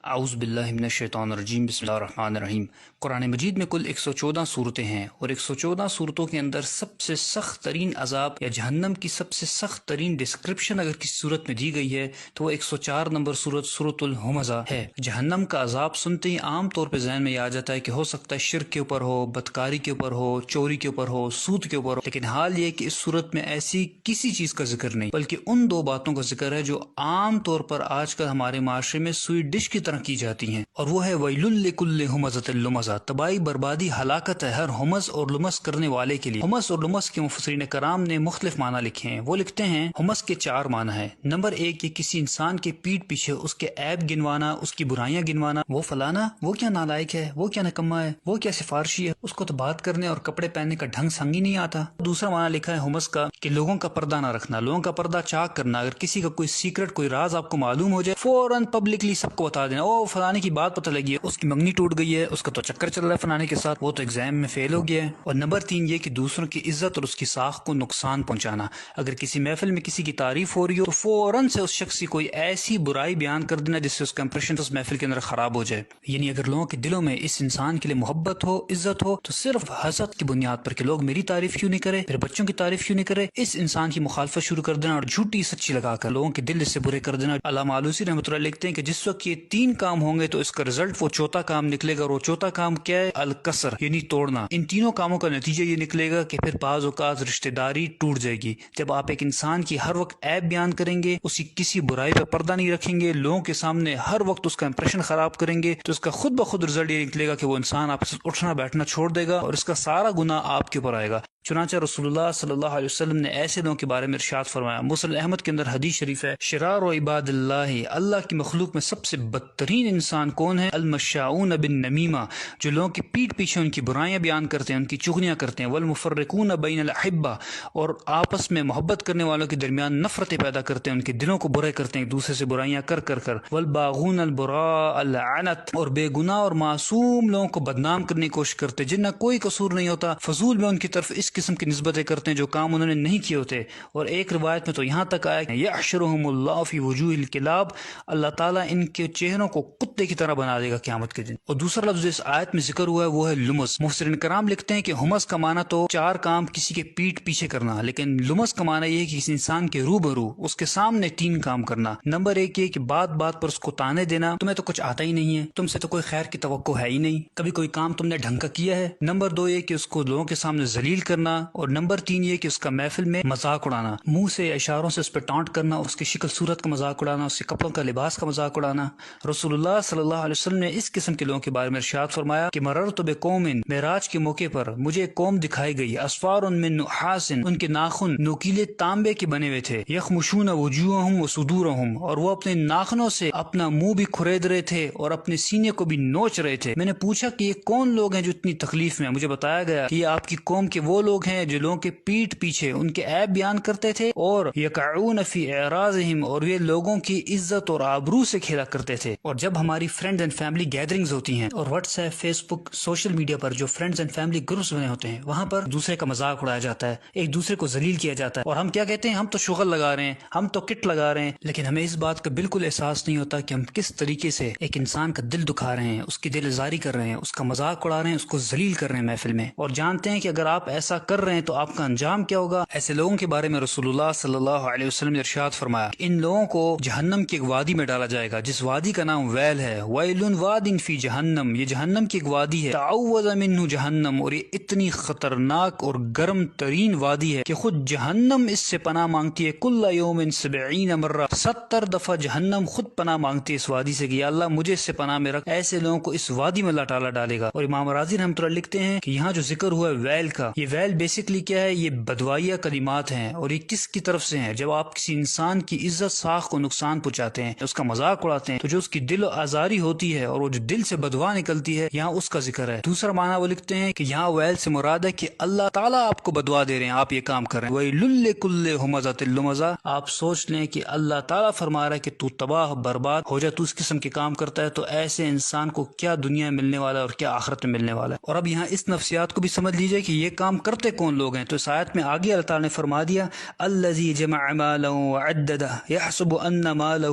اعوذ باللہ من الشیطان الرجیم بسم اللہ الرحمن الرحیم۔ قرآن مجید میں کل 114 صورتیں ہیں اور 114 صورتوں کے اندر سب سے سخت ترین عذاب یا جہنم کی سب سے سخت ترین ڈسکرپشن اگر کسی صورت میں دی گئی ہے تو وہ 104 نمبر صورت سورۃ الہمزہ ہے۔ جہنم کا عذاب سنتے ہی عام طور پہ ذہن میں یہ آ جاتا ہے کہ ہو سکتا ہے شرک کے اوپر ہو، بدکاری کے اوپر ہو، چوری کے اوپر ہو، سود کے اوپر ہو، لیکن حال یہ کہ اس صورت میں ایسی کسی چیز کا ذکر نہیں بلکہ ان دو باتوں کا ذکر ہے جو عام طور پر آج کل ہمارے معاشرے میں سوئی ڈش کی طرح کی جاتی ہیں، اور وہ ہے ویل لکل ہمزۃ لمزہ، تباہی بربادی ہلاکت ہے ہر ہمز اور لمز کرنے والے کے لیے۔ ہمز اور لمز کے مفسرین کرام نے مختلف معنی لکھے ہیں۔ وہ لکھتے ہیں ہمز کے 4 معنی ہیں۔ نمبر 1، یہ کسی انسان کے پیٹ پیچھے اس کے عیب گنوانا، اس کی برائیاں گنوانا، وہ فلانا وہ کیا نالائق ہے، وہ کیا نکما ہے، وہ کیا سفارشی ہے، اس کو تو بات کرنے اور کپڑے پہننے کا ڈھنگ سنگ ہی نہیں آتا۔ دوسرا معنی لکھا ہے ہمز کا کہ لوگوں کا پردہ نہ رکھنا، لوگوں کا پردہ چاک کرنا، اگر کسی کا کوئی سیکرٹ کوئی راز آپ کو معلوم ہو جائے فوراً پبلکلی سب کو بتا دینا، او فلانے کی بات پتہ لگی ہے، اس کی منگنی ٹوٹ گئی ہے، اس کا تو چکر چل رہا ہے فلانے کے ساتھ، وہ تو ایگزام میں فیل ہو گیا ہے۔ اور نمبر 3 یہ کہ دوسروں کی عزت اور اس کی ساخت کو نقصان پہنچانا، اگر کسی محفل میں کسی کی تعریف ہو رہی ہو تو فوراً سے اس شخص کی کوئی ایسی برائی بیان کر دینا جس سے اس کا امپریشن اس محفل کے اندر خراب ہو جائے۔ یعنی اگر لوگوں کے دلوں میں اس انسان کے لیے محبت ہو، عزت ہو، تو صرف حسد کی بنیاد پر کہ لوگ میری تعریف کیوں نہیں کرے، میرے بچوں کی تعریف کیوں نہیں کرے، اس انسان کی مخالفت شروع کر دینا اور جھوٹی سچی لگا کر لوگوں کے دل اس سے برے کر دینا۔ علامہ آلوسی رحمۃ اللہ لکھتے ہیں کہ جس وقت یہ 3 کام ہوں گے تو اس کا رزلٹ وہ چوتھا کام نکلے گا، اور وہ چوتھا کام کیا ہے؟ الکسر، یعنی توڑنا۔ ان تینوں کاموں کا نتیجہ یہ نکلے گا کہ پھر بعض اوقات رشتہ داری ٹوٹ جائے گی۔ جب آپ ایک انسان کی ہر وقت عیب بیان کریں گے، اس کی کسی برائی پہ پردہ نہیں رکھیں گے، لوگوں کے سامنے ہر وقت اس کا امپریشن خراب کریں گے، تو اس کا خود بخود رزلٹ یہ نکلے گا کہ وہ انسان آپ سے اٹھنا بیٹھنا چھوڑ دے گا اور اس کا سارا گناہ آپ کے اوپر آئے گا۔ چنانچہ رسول اللہ صلی اللہ علیہ وسلم نے ایسے لوگوں کے بارے میں ارشاد فرمایا، مسلم احمد کے اندر حدیث شریف ہے، شرار و عباد اللہ کی مخلوق میں سب سے بدترین انسان کون ہے؟ المشاؤون بالنمیمہ، جو لوگوں کی پیٹ پیچھے ان کی برائیاں بیان کرتے ہیں، ان کی چغلیاں کرتے ہیں، والمفرقون بین الاحبہ، اور آپس میں محبت کرنے والوں کے درمیان نفرتیں پیدا کرتے ہیں، ان کے دلوں کو برے کرتے ہیں ایک دوسرے سے برائیاں کر کر کر، والباغون البراء اللعنت، اور بے گناہ اور معصوم لوگوں کو بدنام کرنے کی کوشش کرتے ہیں جن کا کوئی قصور نہیں ہوتا، فضول میں ان کی طرف اس قسم کی نسبتیں کرتے ہیں جو کام انہوں نے نہیں کیے ہوتے۔ اور ایک روایت میں تو یہاں تک آیا کہ یحشرہم اللہ فی وجوہ الکلاب، اللہ تعالیٰ ان کے چہروں کو کتے کی طرح بنا دے گا قیامت کے دن۔ اور دوسرا لفظ اس آیت میں ذکر ہوا ہے وہ ہے لمز۔ مفسرین کرام لکھتے ہیں کہ ہمز کا معنی تو 4 کام کسی کے پیٹ پیچھے کرنا، لیکن لمز کا معنی یہ ہے کہ کسی انسان کے روبرو اس کے سامنے 3 کام کرنا۔ نمبر 1 یہ کہ بات بات پر اس کو تانے دینا، تمہیں تو کچھ آتا ہی نہیں ہے، تم سے تو کوئی خیر کی توقع ہے ہی نہیں، کبھی کوئی کام تم نے ڈھنگ کا کیا ہے۔ نمبر 2 یہ کہ اس کو لوگوں کے سامنے ذلیل کرنا، اور نمبر 3 یہ کہ اس کا محفل میں مذاق اڑانا، منہ سے اشاروں سے اس پہ ٹانٹ کرنا، اس کی شکل صورت کا مذاق اڑانا، اس کے کپڑوں کا لباس کا مذاق اڑانا۔ رسول اللہ صلی اللہ علیہ وسلم نے اس قسم کے لوگوں کے بارے میں ارشاد فرمایا کہ مررت بقوم، معراج کے موقع پر مجھے ایک قوم دکھائی گئی، اسفار من نحاس، ان کے ناخن نوکیلے تانبے کے بنے ہوئے تھے، یخمشون وجوہہم وصدورہم، اور وہ اپنے ناخنوں سے اپنا منہ بھی کھرید رہے تھے اور اپنے سینے کو بھی نوچ رہے تھے۔ میں نے پوچھا کہ یہ کون لوگ ہیں جو اتنی تکلیف میں ہیں؟ مجھے بتایا گیا کہ یہ آپ کی قوم کے وہ لوگ ہیں جو لوگوں کے پیٹ پیچھے ان کے عیب بیان کرتے تھے، اور یقعون فی اعراضہم، اور یہ لوگوں کی عزت اور آبرو سے کھیلا کرتے تھے۔ اور جب ہماری فرینڈز اینڈ فیملی گیدرنگز ہوتی ہیں، اور واٹس ایپ، فیس بک، سوشل میڈیا پر جو فرینڈز اینڈ فیملی گروپس بنے ہوتے ہیں، وہاں پر دوسرے کا مذاق اڑایا جاتا ہے، ایک دوسرے کو ذلیل کیا جاتا ہے، اور ہم کیا کہتے ہیں؟ ہم تو شغل لگا رہے ہیں، ہم تو کٹ لگا رہے ہیں، لیکن ہمیں اس بات کا بالکل احساس نہیں ہوتا کہ ہم کس طریقے سے ایک انسان کا دل دکھا رہے ہیں، اس کی دل آزاری کر رہے ہیں، اس کا مذاق اڑا رہے ہیں، اس کو ذلیل کر رہے ہیں محفل میں، اور جانتے ہیں کہ اگر آپ ایسا کر رہے ہیں تو آپ کا انجام کیا ہوگا۔ ایسے لوگوں کے بارے میں رسول اللہ صلی اللہ علیہ وسلم نے ارشاد فرمایا کہ ان لوگوں کو جہنم کی ایک وادی میں ڈالا جائے گا جس وادی کا نام ویل ہے، ویل واد فی جہنم، یہ جہنم کی ایک وادی ہے، تعوذ منہ جہنم، اور یہ اتنی خطرناک اور گرم ترین وادی ہے کہ خود جہنم اس سے پناہ مانگتی ہے، کل یوم 70 مرہ، 70 دفعہ جہنم خود پناہ مانگتی ہے اس وادی سے کہ یا اللہ مجھے اس سے پناہ میں رکھ۔ ایسے لوگوں کو اس وادی میں اللہ تعالیٰ ڈالے گا۔ اور امام راضی رحمۃ اللہ لکھتے ہیں کہ یہاں جو ذکر ہوا ہے ویل کا، یہ ویل بیسکلی کیا ہے؟ یہ بدوائیہ کلمات ہیں، اور یہ کس کی طرف سے ہیں؟ جب آپ کسی انسان کی عزت ساخت کو نقصان پہنچاتے ہیں، اس کا مذاق اڑاتے ہیں، تو جو اس کی دل آزاری ہوتی ہے اور وہ جو دل سے بدوا نکلتی ہے، یہاں اس کا ذکر ہے۔ دوسرا معنی وہ لکھتے ہیں کہ یہاں ویل سے مراد ہے کہ اللہ تعالیٰ آپ کو بدوا دے رہے ہیں، آپ یہ کام کر رہے ہیں، ویل لکل ہمزۃ لمزہ، آپ سوچ لیں کہ اللہ تعالیٰ فرما رہا ہے کہ تو تباہ برباد ہو جا، تو اس قسم کے کام کرتا ہے، تو ایسے انسان کو کیا دنیا میں ملنے والا ہے اور کیا آخرت میں ملنے والا ہے۔ اور اب یہاں اس نفسیات کو بھی سمجھ لیجئے کہ یہ کام کر کرتے کون لوگ ہیں؟ تو اس آیت میں آگے اللہ تعالیٰ نے فرما دیا الذی جمع مالا وعددہ یحسب ان مالہ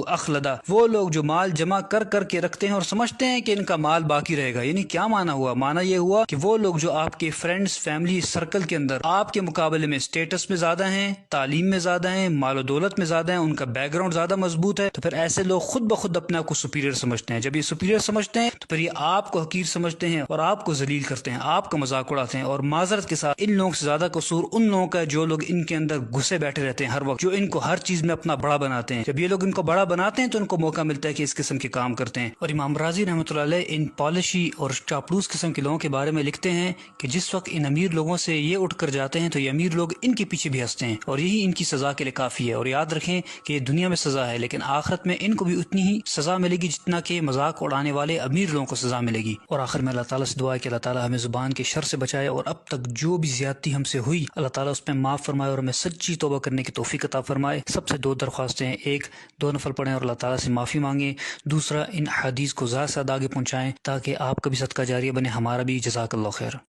اخلدہ، وہ لوگ جو مال جمع کر کر کے رکھتے ہیں اور سمجھتے ہیں کہ ان کا مال باقی رہے گا۔ یعنی کیا معنی ہوا؟ معنی یہ ہوا کہ وہ لوگ جو آپ کے فرینڈز فیملی سرکل کے اندر آپ کے مقابلے میں اسٹیٹس میں زیادہ ہیں، تعلیم میں زیادہ ہیں، مال و دولت میں زیادہ ہیں، ان کا بیک گراؤنڈ زیادہ مضبوط ہے، تو پھر ایسے لوگ خود بخود اپنے آپ کو سپیریئر سمجھتے ہیں۔ جب یہ سپیریئر سمجھتے ہیں تو پھر یہ آپ کو حقیر سمجھتے ہیں اور آپ کو ذلیل کرتے ہیں، آپ کا مذاق اڑاتے ہیں۔ اور معذرت کے ساتھ ان لوگوں سے زیادہ قصور ان لوگوں کا ہے جو لوگ ان کے اندر گھسے بیٹھے رہتے ہیں ہر وقت، جو ان کو ہر چیز میں اپنا بڑا بناتے ہیں۔ جب یہ لوگ ان کو بڑا بناتے ہیں تو ان کو موقع ملتا ہے کہ اس قسم کے کام کرتے ہیں۔ اور امام رازی رحمۃ اللہ علیہ ان پالشی اور چاپلوس قسم کے لوگوں کے بارے میں لکھتے ہیں کہ جس وقت ان امیر لوگوں سے یہ اٹھ کر جاتے ہیں تو یہ امیر لوگ ان کے پیچھے بھی ہنستے ہیں، اور یہی ان کی سزا کے لیے کافی ہے۔ اور یاد رکھیں کہ یہ دنیا میں سزا ہے، لیکن آخرت میں ان کو بھی اتنی ہی سزا ملے گی جتنا کہ مذاق اڑانے والے امیر لوگوں کو سزا ملے گی۔ اور آخر میں اللہ تعالیٰ سے دعا ہے کہ اللہ تعالیٰ ہمیں زبان کے شر سے بچائے، اور اب تک جو بھی زیادتی ہم سے ہوئی اللہ تعالیٰ اس پہ معاف فرمائے اور ہمیں سچی توبہ کرنے کی توفیق عطا فرمائے۔ سب سے دو درخواستیں ہیں، ایک دو نفل پڑھیں اور اللہ تعالیٰ سے معافی مانگیں، دوسرا ان حدیث کو زیادہ سے زیادہ آگے پہنچائیں تاکہ آپ کا بھی صدقہ جاریہ بنے، ہمارا بھی۔ جزاک اللہ خیر۔